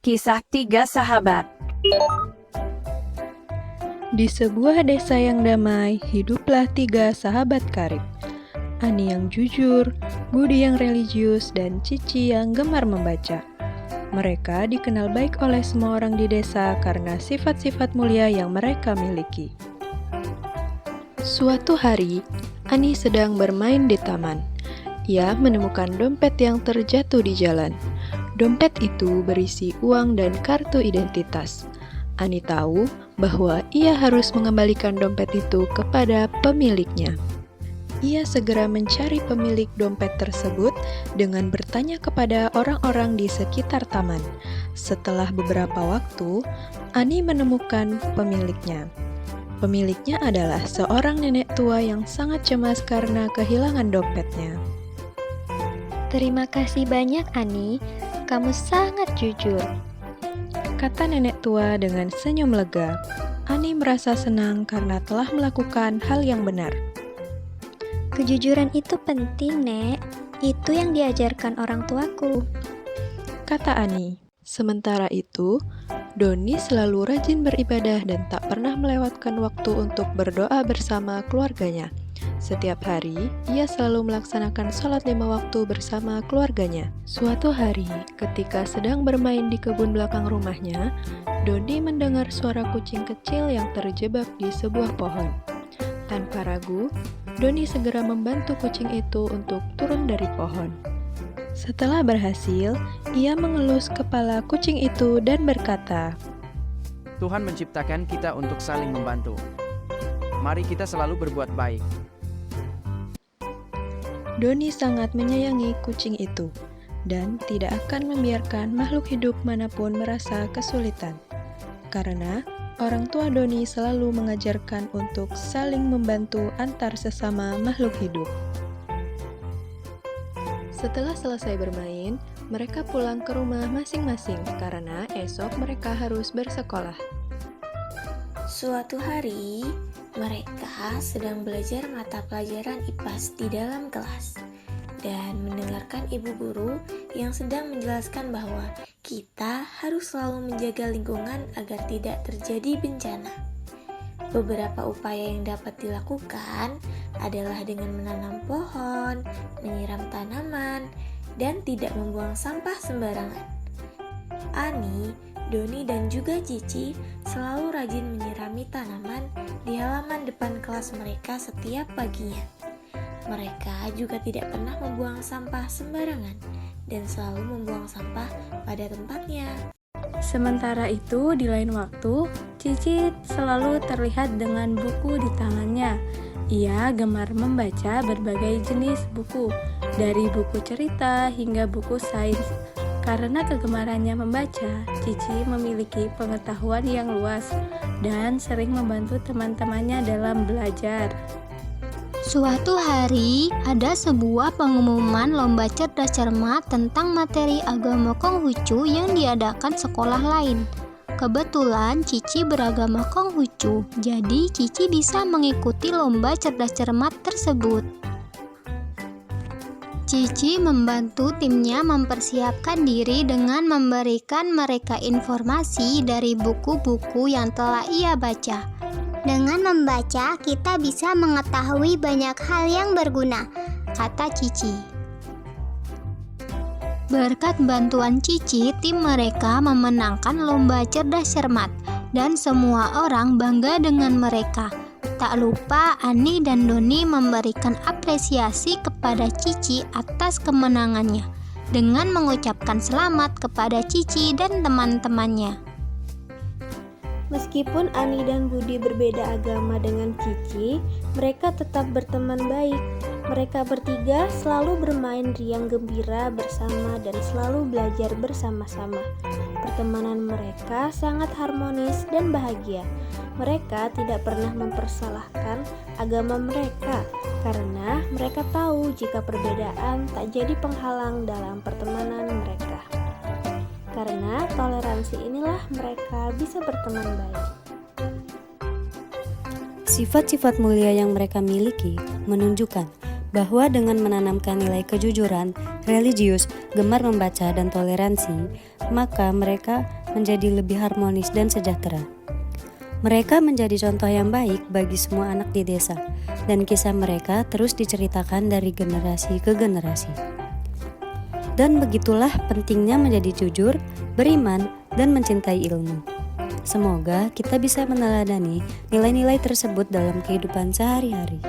Kisah Tiga Sahabat. Di sebuah desa yang damai, hiduplah tiga sahabat karib. Ani yang jujur, Budi yang religius, dan Cici yang gemar membaca. Mereka dikenal baik oleh semua orang di desa karena sifat-sifat mulia yang mereka miliki. Suatu hari, Ani sedang bermain di taman. Ia menemukan dompet yang terjatuh di jalan. Dompet itu berisi uang dan kartu identitas. Ani tahu bahwa ia harus mengembalikan dompet itu kepada pemiliknya. Ia segera mencari pemilik dompet tersebut dengan bertanya kepada orang-orang di sekitar taman. Setelah beberapa waktu, Ani menemukan pemiliknya. Pemiliknya adalah seorang nenek tua yang sangat cemas karena kehilangan dompetnya. Terima kasih banyak, Ani. Kamu sangat jujur, Kata nenek tua dengan senyum lega. Ani merasa senang karena telah melakukan hal yang benar. Kejujuran itu penting, Nek. Itu yang diajarkan orang tuaku. Kata Ani. Sementara itu, Doni selalu rajin beribadah dan tak pernah melewatkan waktu untuk berdoa bersama keluarganya. Setiap hari, ia selalu melaksanakan sholat 5 waktu bersama keluarganya. Suatu hari, ketika sedang bermain di kebun belakang rumahnya, Doni mendengar suara kucing kecil yang terjebak di sebuah pohon. Tanpa ragu, Doni segera membantu kucing itu untuk turun dari pohon. Setelah berhasil, ia mengelus kepala kucing itu dan berkata, Tuhan menciptakan kita untuk saling membantu. Mari kita selalu berbuat baik. Doni sangat menyayangi kucing itu dan tidak akan membiarkan makhluk hidup manapun merasa kesulitan. Karena orang tua Doni selalu mengajarkan untuk saling membantu antar sesama makhluk hidup. Setelah selesai bermain, mereka pulang ke rumah masing-masing karena esok mereka harus bersekolah. Suatu hari, mereka sedang belajar mata pelajaran IPAS di dalam kelas dan mendengarkan ibu guru yang sedang menjelaskan bahwa kita harus selalu menjaga lingkungan agar tidak terjadi bencana. Beberapa upaya yang dapat dilakukan adalah dengan menanam pohon, menyiram tanaman, dan tidak membuang sampah sembarangan. Ani, Doni, dan juga Cici selalu rajin menyirami tanaman di halaman depan kelas mereka setiap paginya. Mereka juga tidak pernah membuang sampah sembarangan dan selalu membuang sampah pada tempatnya. Sementara itu, di lain waktu, Cici selalu terlihat dengan buku di tangannya. Ia gemar membaca berbagai jenis buku, dari buku cerita hingga buku sains. Karena kegemarannya membaca, Cici memiliki pengetahuan yang luas dan sering membantu teman-temannya dalam belajar. Suatu hari, ada sebuah pengumuman lomba cerdas cermat tentang materi agama Konghucu yang diadakan sekolah lain. Kebetulan Cici beragama Konghucu, jadi Cici bisa mengikuti lomba cerdas cermat tersebut. Cici membantu timnya mempersiapkan diri dengan memberikan mereka informasi dari buku-buku yang telah ia baca. Dengan membaca, kita bisa mengetahui banyak hal yang berguna, kata Cici. Berkat bantuan Cici, tim mereka memenangkan lomba cerdas cermat dan semua orang bangga dengan mereka. Tak lupa Ani dan Doni memberikan apresiasi kepada Cici atas kemenangannya dengan mengucapkan selamat kepada Cici dan teman-temannya. Meskipun Ani dan Budi berbeda agama dengan Cici, mereka tetap berteman baik. Mereka bertiga selalu bermain riang gembira bersama dan selalu belajar bersama-sama. Pertemanan mereka sangat harmonis dan bahagia. Mereka tidak pernah mempersalahkan agama mereka karena mereka tahu jika perbedaan tak jadi penghalang dalam pertemanan mereka. Karena toleransi inilah mereka bisa berteman baik. Sifat-sifat mulia yang mereka miliki menunjukkan bahwa dengan menanamkan nilai kejujuran, religius, gemar membaca, dan toleransi, maka mereka menjadi lebih harmonis dan sejahtera. Mereka menjadi contoh yang baik bagi semua anak di desa, dan kisah mereka terus diceritakan dari generasi ke generasi. Dan begitulah pentingnya menjadi jujur, beriman, dan mencintai ilmu. Semoga kita bisa meneladani nilai-nilai tersebut dalam kehidupan sehari-hari.